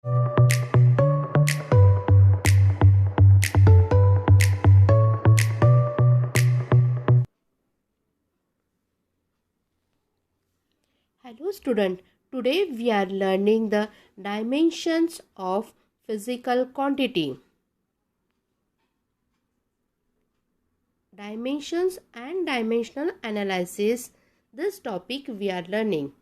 Hello student, today we are learning the dimensions of physical quantity. Dimensions and dimensional analysis, this topic we are learning.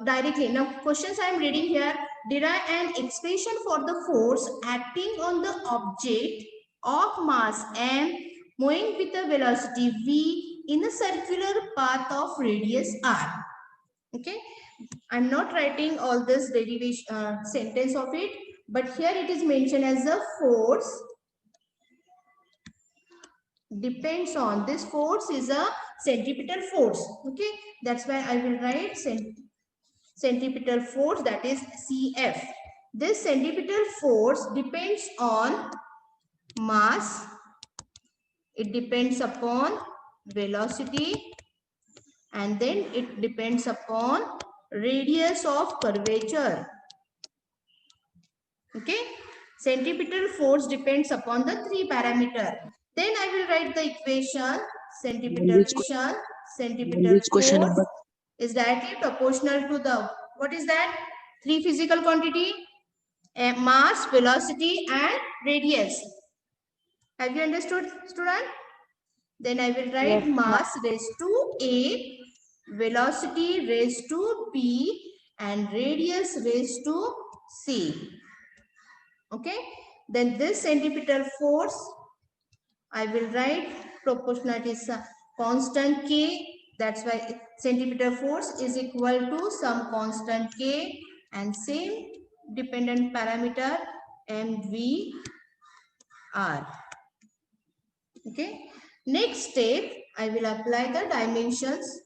Directly. Now, questions I am reading here. Derive an expression for the force acting on the object of mass m moving with a velocity v in a circular path of radius r. Okay. I'm not writing all this derivation sentence of it, but here it is mentioned as the force depends on, this force is a centripetal force. Okay, that's why I will write centripetal force, that is CF. This centripetal force depends on mass, it depends upon velocity, and then it depends upon radius of curvature. Okay, centripetal force depends upon the three parameter. Then I will write the equation. Centripetal Question force number is directly proportional to the, what is that? Three physical quantity, mass, velocity and radius. Have you understood, student? Then I will write mass raised to A, velocity raised to B and radius raised to C. Okay. Then this centripetal force, I will write proportionality is constant K. That's why centripetal force is equal to some constant K and same dependent parameter MVR. Okay. Next step, I will apply the dimensions.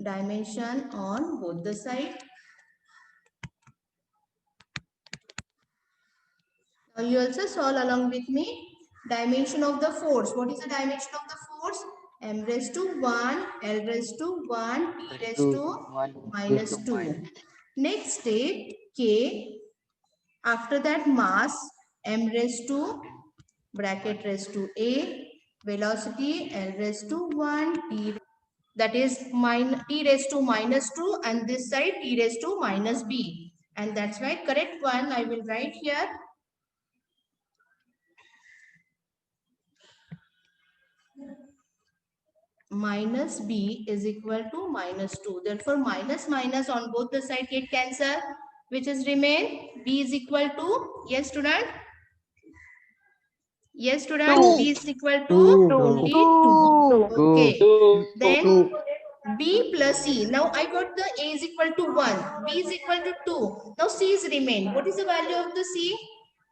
Dimension on both the sides. Now you also solve along with me. Dimension of the force. What is the dimension of the force? M raised to 1, L raised to 1, T raised to minus 2. Next step, K. After that mass, M raised to bracket raised to A. Velocity, L raised to 1, T, that is T raised to minus 2, and this side T raised to minus B. And that's why correct one I will write here. Minus B is equal to minus 2. Therefore, minus minus on both the sides get cancel, which is remain B is equal to, yes student? Yes student, B is equal to only 2. Okay. Then B plus C. Now I got the A is equal to 1. B is equal to 2. Now C is remain. What is the value of the C?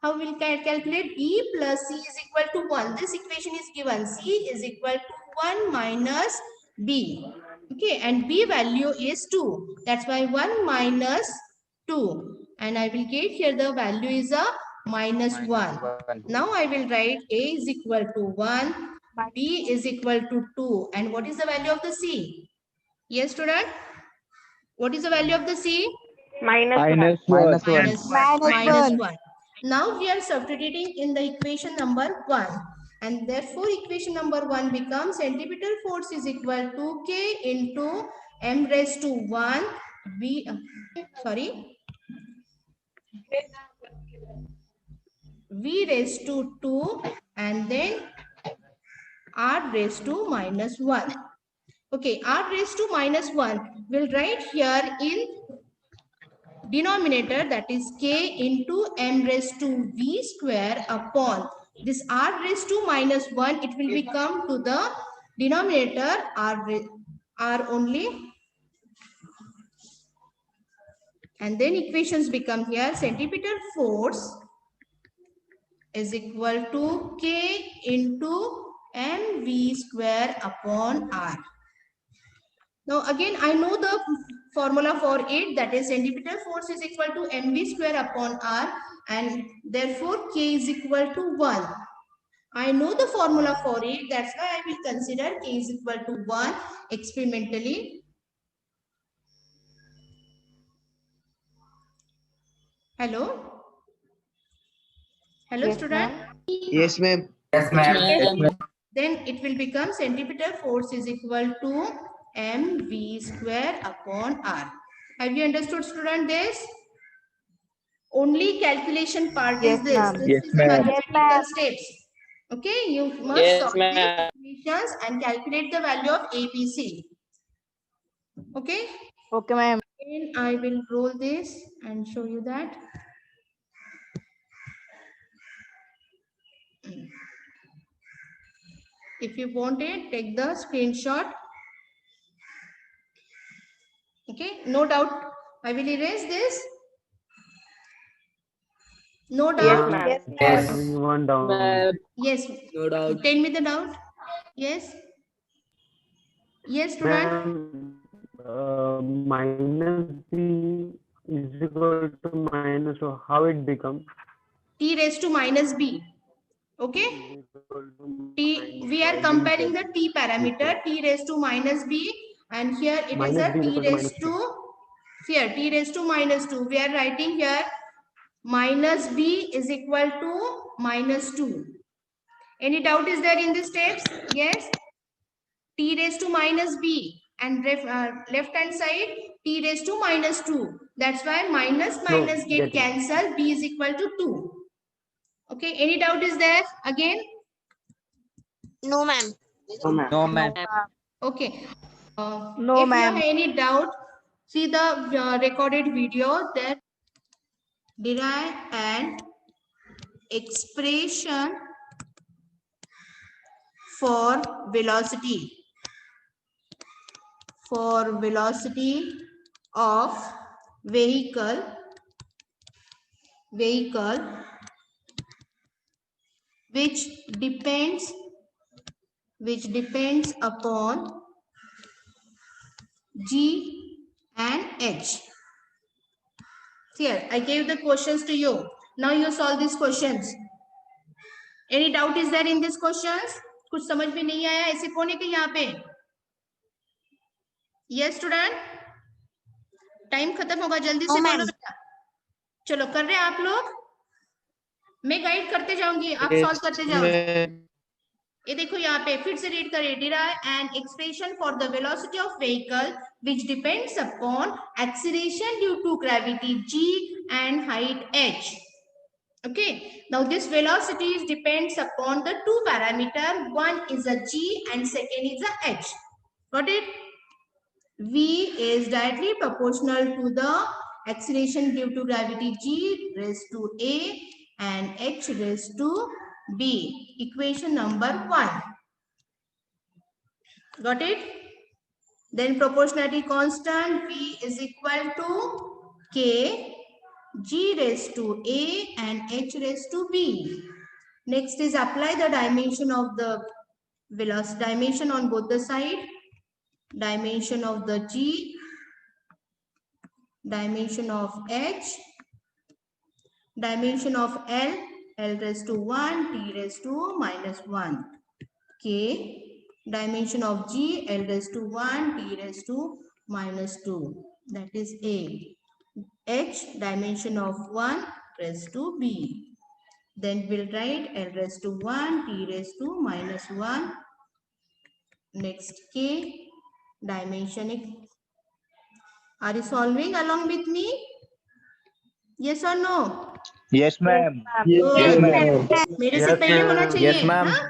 How will calculate? B plus C is equal to 1. This equation is given. C is equal to 1 minus B. Okay, and B value is 2. That's why 1 minus 2. And I will get here the value is a minus 1. Now I will write A is equal to 1. B is equal to 2. And what is the value of the C? Yes, student? What is the value of the C? minus Minus 1. Now we are substituting in the equation number 1. And therefore equation number 1 becomes centripetal force is equal to K into M raised to 1 V, V raised to 2 and then R raised to minus 1. Okay, R raised to minus 1 will write here in denominator, that is K into M raised to V square upon this R raised to minus 1, it will become to the denominator R only, and then equations become here centripetal force is equal to K into mv square upon r. Now again I know the formula for it, that is centripetal force is equal to mv square upon r, and therefore k is equal to 1. I know the formula for it, that's why I will consider k is equal to 1 experimentally. Hello? Hello, Yes, student? ma'am. Yes, ma'am. Yes, ma'am. Yes, ma'am. Then it will become centripetal force is equal to mv square upon r. Have you understood, student, this? Only calculation part is Yes, this. ma'am. This Yes, is the ma'am. mathematical steps. Okay, you must solve these equations and calculate the value of ABC. Okay? Okay, ma'am. Then I will roll this and show you that. If you want it, take the screenshot. Okay, no doubt. I will erase this. No Yes, doubt. ma'am. Yes. One down. Yes. No doubt. Tell me the doubt. Yes. Yes, student. Ma'am, minus b is equal to minus, so how it becomes? T raised to minus b. Okay. Is equal to T. We are minus comparing the b. t parameter. T raised to minus b, and here it is Minus a b is t equal to raised minus to. 2. Here t raised to minus 2. We are writing here minus b is equal to minus 2. Any doubt is there in the steps? Yes. T raised to minus b, and left hand side t raised to minus 2. That's why minus No, minus get getting. cancelled. B is equal to 2. Okay. Any doubt is there again? No, ma'am. No, ma'am. Okay. No, If you have ma'am. any doubt, see the recorded video. There, derive an expression for velocity of vehicle which depends upon G and H. Here, I gave the questions to you. Now you solve these questions. Any doubt is there in these questions? कुछ समझ में नहीं आया ऐसे कौन है कि यहाँ पे? Yes, student. टाइम खत्म होगा, जल्दी से बोलो बेटा. चलो कर रहे हैं आप लोग? मैं गाइड करते जाऊंगी, आप सॉल्व करते जाओ. ये देखो यहाँ पे फिर से रीड करिए. Derive an expression for the velocity of vehicle which depends upon acceleration due to gravity g and height h. Okay, now this velocity depends upon the two parameter. One is a g and second is a h. Got it? V is directly proportional to the acceleration due to gravity g raised to a and h raised to b. Equation number 1. Got it? Then proportionality constant V is equal to k g raised to a and h raised to b. Next is apply the dimension of the velocity, dimension on both the side, dimension of the g, dimension of h, dimension of L, L raised to 1, T raised to minus 1, K, dimension of G, L raised to 1, T raised to minus 2, that is A, H, dimension of 1 raised to B. Then we'll write L raised to 1, T raised to minus 1, next K, dimension. Are you solving along with me? Yes or no? Yes, ma'am. Yes, ma'am. मेरे से Yes, पहले होना ma'am. चाहिए. Yes, ma'am. हाँ?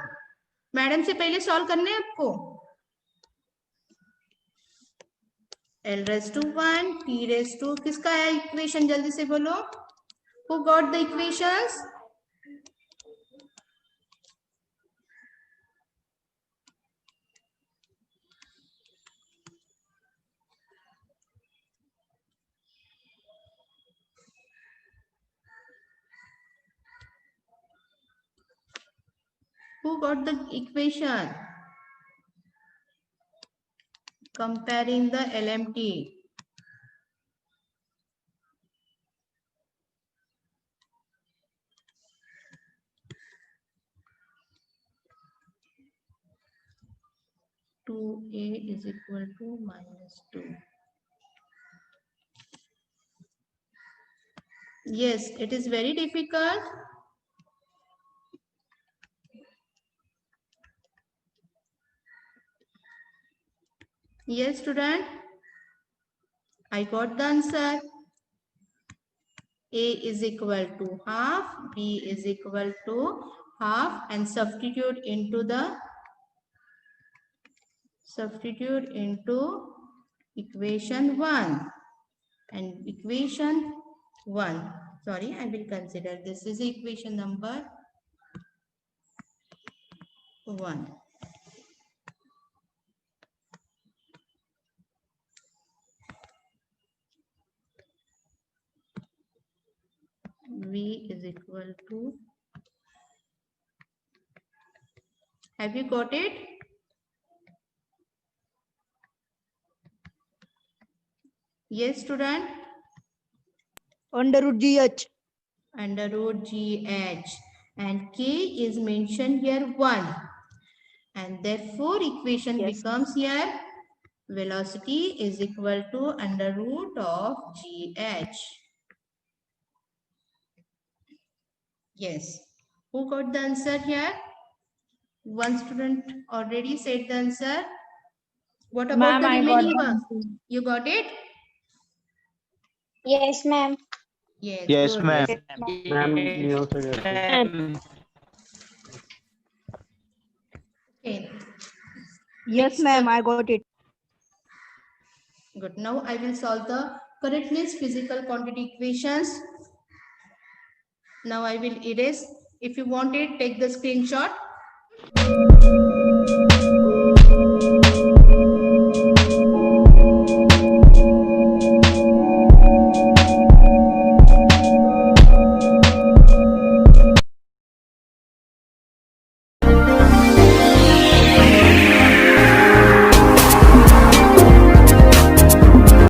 Madam से पहले solve करने हैं आपको. L raised to 1, T raised to, किसका है इक्वेशन, जल्दी से बोलो. Who got the equations? Who got the equation? Comparing the LMT. (2a is equal to -2). Yes, it is very difficult. Yes, student. I got the answer. A is equal to half, B is equal to half, and substitute into equation 1. And equation 1. Sorry, I will consider this is equation number 1. V is equal to. Have you got it? Yes, student. Under root GH. Under root GH. And K is mentioned here 1. And therefore equation becomes here velocity is equal to under root of GH. Yes. Who got the answer here? One student already said the answer. What about the remaining one? You got it? Yes, ma'am. Yes. Yes, good. ma'am. Ma'am, me also get it. Okay. Yes, ma'am. I got it. Good. Now I will solve the correctness physical quantity equations. Now I will erase. If you want it, take the screenshot.